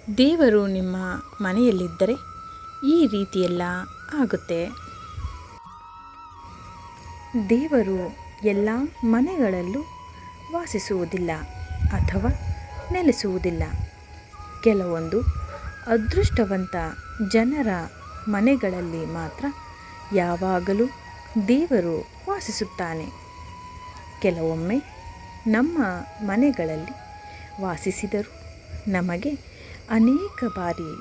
ದೇವರು ನಿಮ್ಮ ಮನೆಯಲ್ಲಿದ್ದರೆ ಈ ರೀತಿಯೆಲ್ಲ ಆಗುತ್ತೆ. ದೇವರು ಎಲ್ಲ ಮನೆಗಳಲ್ಲೂ ವಾಸಿಸುವುದಿಲ್ಲ ಅಥವಾ ನೆಲೆಸುವುದಿಲ್ಲ. ಕೆಲವೊಂದು ಅದೃಷ್ಟವಂತ ಜನರ ಮನೆಗಳಲ್ಲಿ ಮಾತ್ರ ಯಾವಾಗಲೂ ದೇವರು ವಾಸಿಸುತ್ತಾನೆ. ಕೆಲವೊಮ್ಮೆ ನಮ್ಮ ಮನೆಗಳಲ್ಲಿ ವಾಸಿಸಿದರೂ ನಮಗೆ ಅನೇಕ ಬಾರಿ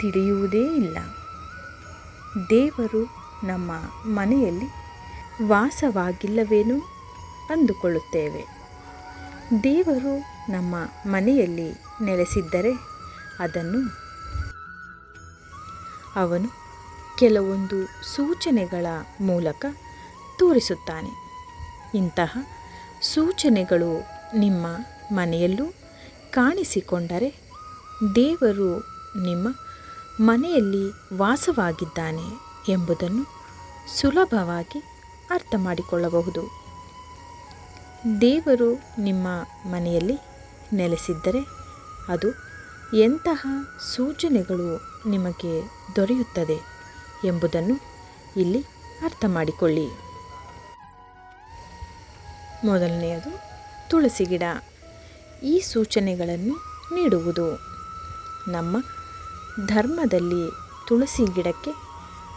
ತಿಳಿಯುವುದೇ ಇಲ್ಲ. ದೇವರು ನಮ್ಮ ಮನೆಯಲ್ಲಿ ವಾಸವಾಗಿಲ್ಲವೇನೋ ಅಂದುಕೊಳ್ಳುತ್ತೇವೆ. ದೇವರು ನಮ್ಮ ಮನೆಯಲ್ಲಿ ನೆಲೆಸಿದ್ದರೆ ಅದನ್ನು ಅವನು ಕೆಲವೊಂದು ಸೂಚನೆಗಳ ಮೂಲಕ ತೋರಿಸುತ್ತಾನೆ. ಇಂತಹ ಸೂಚನೆಗಳು ನಿಮ್ಮ ಮನೆಯಲ್ಲೂ ಕಾಣಿಸಿಕೊಂಡರೆ ದೇವರು ನಿಮ್ಮ ಮನೆಯಲ್ಲಿ ವಾಸವಾಗಿದ್ದಾನೆ ಎಂಬುದನ್ನು ಸುಲಭವಾಗಿ ಅರ್ಥ ಮಾಡಿಕೊಳ್ಳಬಹುದು. ದೇವರು ನಿಮ್ಮ ಮನೆಯಲ್ಲಿ ನೆಲೆಸಿದ್ದರೆ ಅದು ಎಂತಹ ಸೂಚನೆಗಳು ನಿಮಗೆ ದೊರೆಯುತ್ತದೆ ಎಂಬುದನ್ನು ಇಲ್ಲಿ ಅರ್ಥ ಮಾಡಿಕೊಳ್ಳಿ. ಮೊದಲನೆಯದು ತುಳಸಿ ಗಿಡ. ಈ ಸೂಚನೆಗಳನ್ನು ನೀಡುವುದು. ನಮ್ಮ ಧರ್ಮದಲ್ಲಿ ತುಳಸಿ ಗಿಡಕ್ಕೆ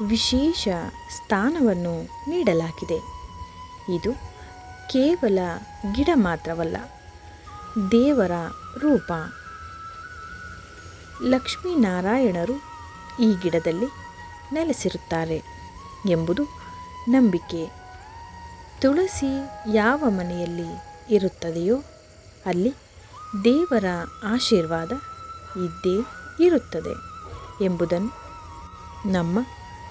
ವಿಶೇಷ ಸ್ಥಾನವನ್ನು ನೀಡಲಾಗಿದೆ. ಇದು ಕೇವಲ ಗಿಡ ಮಾತ್ರವಲ್ಲ, ದೇವರ ರೂಪ. ಲಕ್ಷ್ಮೀನಾರಾಯಣರು ಈ ಗಿಡದಲ್ಲಿ ನೆಲೆಸಿರುತ್ತಾರೆ ಎಂಬುದು ನಂಬಿಕೆ. ತುಳಸಿ ಯಾವ ಮನೆಯಲ್ಲಿ ಇರುತ್ತದೆಯೋ ಅಲ್ಲಿ ದೇವರ ಆಶೀರ್ವಾದ ಇದ್ದೇ ಇರುತ್ತದೆ ಎಂಬುದನ್ನು ನಮ್ಮ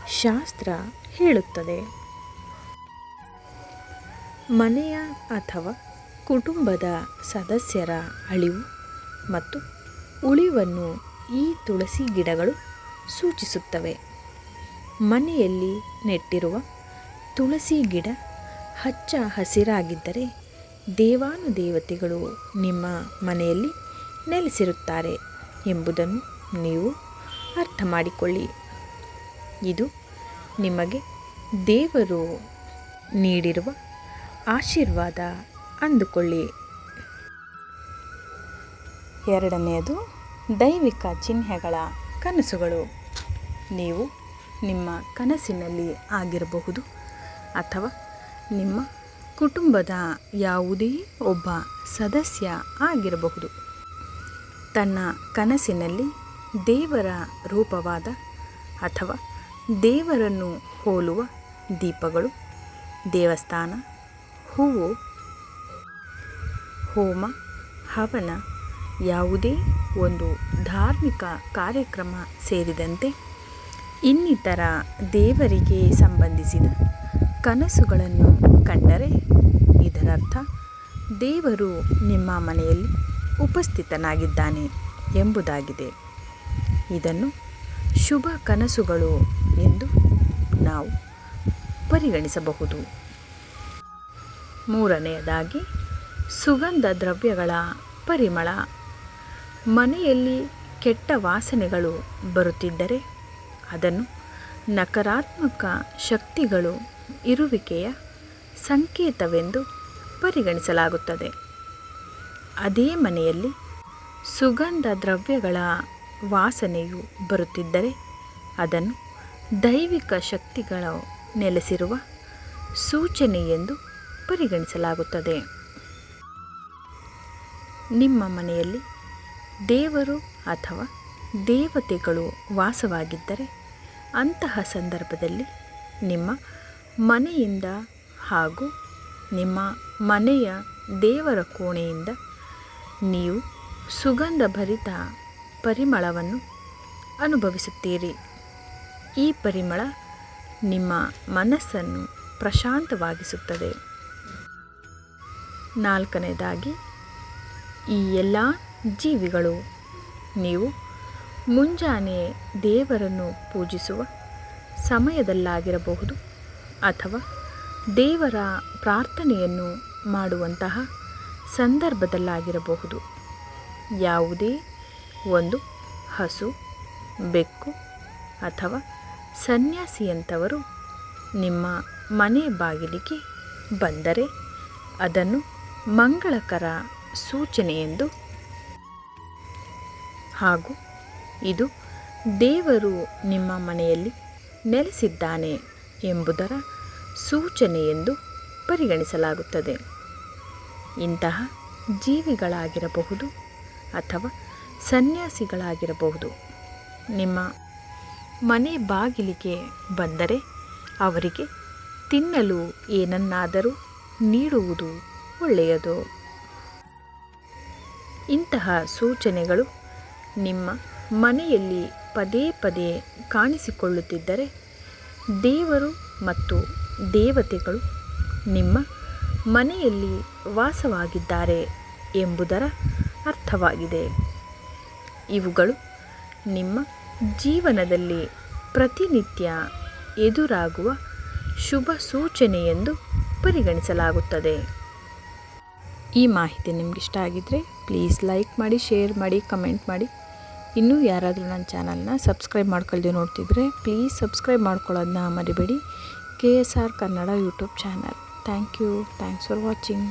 ಶಾಸ್ತ್ರ ಹೇಳುತ್ತದೆ. ಮನೆಯ ಅಥವಾ ಕುಟುಂಬದ ಸದಸ್ಯರ ಅಳಿವು ಮತ್ತು ಉಳಿವನ್ನು ಈ ತುಳಸಿ ಗಿಡಗಳು ಸೂಚಿಸುತ್ತವೆ. ಮನೆಯಲ್ಲಿ ನೆಟ್ಟಿರುವ ತುಳಸಿ ಗಿಡ ಹಚ್ಚ ಹಸಿರಾಗಿದ್ದರೆ ದೇವಾನುದೇವತೆಗಳು ನಿಮ್ಮ ಮನೆಯಲ್ಲಿ ನೆಲೆಸಿರುತ್ತಾರೆ ಎಂಬುದನ್ನು ನೀವು ಅರ್ಥ ಮಾಡಿಕೊಳ್ಳಿ. ಇದು ನಿಮಗೆ ದೇವರು ನೀಡಿರುವ ಆಶೀರ್ವಾದ ಅಂದುಕೊಳ್ಳಿ. ಎರಡನೆಯದು ದೈವಿಕ ಚಿಹ್ನೆಗಳ ಕನಸುಗಳು. ನೀವು ನಿಮ್ಮ ಕನಸಿನಲ್ಲಿ ಆಗಿರಬಹುದು ಅಥವಾ ನಿಮ್ಮ ಕುಟುಂಬದ ಯಾವುದೇ ಒಬ್ಬ ಸದಸ್ಯ ಆಗಿರಬಹುದು. ತನ್ನ ಕನಸಿನಲ್ಲಿ ದೇವರ ರೂಪವಾದ ಅಥವಾ ದೇವರನ್ನು ಹೋಲುವ ದೀಪಗಳು, ದೇವಸ್ಥಾನ, ಹೂವು, ಹೋಮ, ಹವನ, ಯಾವುದೇ ಒಂದು ಧಾರ್ಮಿಕ ಕಾರ್ಯಕ್ರಮ ಸೇರಿದಂತೆ ಇನ್ನಿತರ ದೇವರಿಗೆ ಸಂಬಂಧಿಸಿದ ಕನಸುಗಳನ್ನು ಕಂಡರೆ ಇದರರ್ಥ ದೇವರು ನಿಮ್ಮ ಮನೆಯಲ್ಲಿ ಉಪಸ್ಥಿತನಾಗಿದ್ದಾನೆ ಎಂಬುದಾಗಿದೆ. ಇದನ್ನು ಶುಭ ಕನಸುಗಳು ಎಂದು ನಾವು ಪರಿಗಣಿಸಬಹುದು. ಮೂರನೆಯದಾಗಿ ಸುಗಂಧ ದ್ರವ್ಯಗಳ ಪರಿಮಳ. ಮನೆಯಲ್ಲಿ ಕೆಟ್ಟ ವಾಸನೆಗಳು ಬರುತ್ತಿದ್ದರೆ ಅದನ್ನು ನಕಾರಾತ್ಮಕ ಶಕ್ತಿಗಳು ಇರುವಿಕೆಯ ಸಂಕೇತವೆಂದು ಪರಿಗಣಿಸಲಾಗುತ್ತದೆ. ಅದೇ ಮನೆಯಲ್ಲಿ ಸುಗಂಧ ದ್ರವ್ಯಗಳ ವಾಸನೆಯು ಬರುತ್ತಿದ್ದರೆ ಅದನ್ನು ದೈವಿಕ ಶಕ್ತಿಗಳು ನೆಲೆಸಿರುವ ಸೂಚನೆ ಎಂದು ಪರಿಗಣಿಸಲಾಗುತ್ತದೆ. ನಿಮ್ಮ ಮನೆಯಲ್ಲಿ ದೇವರು ಅಥವಾ ದೇವತೆಗಳು ವಾಸವಾಗಿದ್ದರೆ ಅಂತಹ ಸಂದರ್ಭದಲ್ಲಿ ನಿಮ್ಮ ಮನೆಯಿಂದ ಹಾಗೂ ನಿಮ್ಮ ಮನೆಯ ದೇವರ ಕೋಣೆಯಿಂದ ನೀವು ಸುಗಂಧಭರಿತ ಪರಿಮಳವನ್ನು ಅನುಭವಿಸುತ್ತೀರಿ. ಈ ಪರಿಮಳ ನಿಮ್ಮ ಮನಸ್ಸನ್ನು ಪ್ರಶಾಂತವಾಗಿಸುತ್ತದೆ. ನಾಲ್ಕನೇದಾಗಿ ಈ ಎಲ್ಲ ಜೀವಿಗಳು ನೀವು ಮುಂಜಾನೆ ದೇವರನ್ನು ಪೂಜಿಸುವ ಸಮಯದಲ್ಲಾಗಿರಬಹುದು ಅಥವಾ ದೇವರ ಪ್ರಾರ್ಥನೆಯನ್ನು ಮಾಡುವಂತಹ ಸಂದರ್ಭದಲ್ಲಾಗಿರಬಹುದು. ಯಾವುದೇ ಒಂದು ಹಸು, ಬೆಕ್ಕು ಅಥವಾ ಸನ್ಯಾಸಿಯಂಥವರು ನಿಮ್ಮ ಮನೆ ಬಾಗಿಲಿಗೆ ಬಂದರೆ ಅದನ್ನು ಮಂಗಳಕರ ಸೂಚನೆಯೆಂದು ಹಾಗೂ ಇದು ದೇವರು ನಿಮ್ಮ ಮನೆಯಲ್ಲಿ ನೆಲೆಸಿದ್ದಾನೆ ಎಂಬುದರ ಸೂಚನೆಯೆಂದು ಪರಿಗಣಿಸಲಾಗುತ್ತದೆ. ಇಂತಹ ಜೀವಿಗಳಾಗಿರಬಹುದು ಅಥವಾ ಸನ್ಯಾಸಿಗಳಾಗಿರಬಹುದು ನಿಮ್ಮ ಮನೆ ಬಾಗಿಲಿಗೆ ಬಂದರೆ ಅವರಿಗೆ ತಿನ್ನಲು ಏನನ್ನಾದರೂ ನೀಡುವುದು ಒಳ್ಳೆಯದು. ಇಂತಹ ಸೂಚನೆಗಳು ನಿಮ್ಮ ಮನೆಯಲ್ಲಿ ಪದೇ ಪದೇ ಕಾಣಿಸಿಕೊಳ್ಳುತ್ತಿದ್ದರೆ ದೇವರು ಮತ್ತು ದೇವತೆಗಳು ನಿಮ್ಮ ಮನೆಯಲ್ಲಿ ವಾಸವಾಗಿದ್ದಾರೆ ಎಂಬುದರ ಅರ್ಥವಾಗಿದೆ. ಇವುಗಳು ನಿಮ್ಮ ಜೀವನದಲ್ಲಿ ಪ್ರತಿನಿತ್ಯ ಎದುರಾಗುವ ಶುಭ ಸೂಚನೆಯೆಂದು ಪರಿಗಣಿಸಲಾಗುತ್ತದೆ. ಈ ಮಾಹಿತಿ ನಿಮಗಿಷ್ಟ ಆಗಿದ್ದರೆ ಪ್ಲೀಸ್ ಲೈಕ್ ಮಾಡಿ, ಶೇರ್ ಮಾಡಿ, ಕಮೆಂಟ್ ಮಾಡಿ. ಇನ್ನೂ ಯಾರಾದರೂ ನನ್ನ ಚಾನಲ್ನ ಸಬ್ಸ್ಕ್ರೈಬ್ ಮಾಡ್ಕೊಳ್ದೆ ನೋಡ್ತಿದ್ರೆ ಪ್ಲೀಸ್ ಸಬ್ಸ್ಕ್ರೈಬ್ ಮಾಡ್ಕೊಳ್ಳೋದನ್ನ ಮರಿಬೇಡಿ. KSR Kannada YouTube channel. Thank you. Thanks for watching.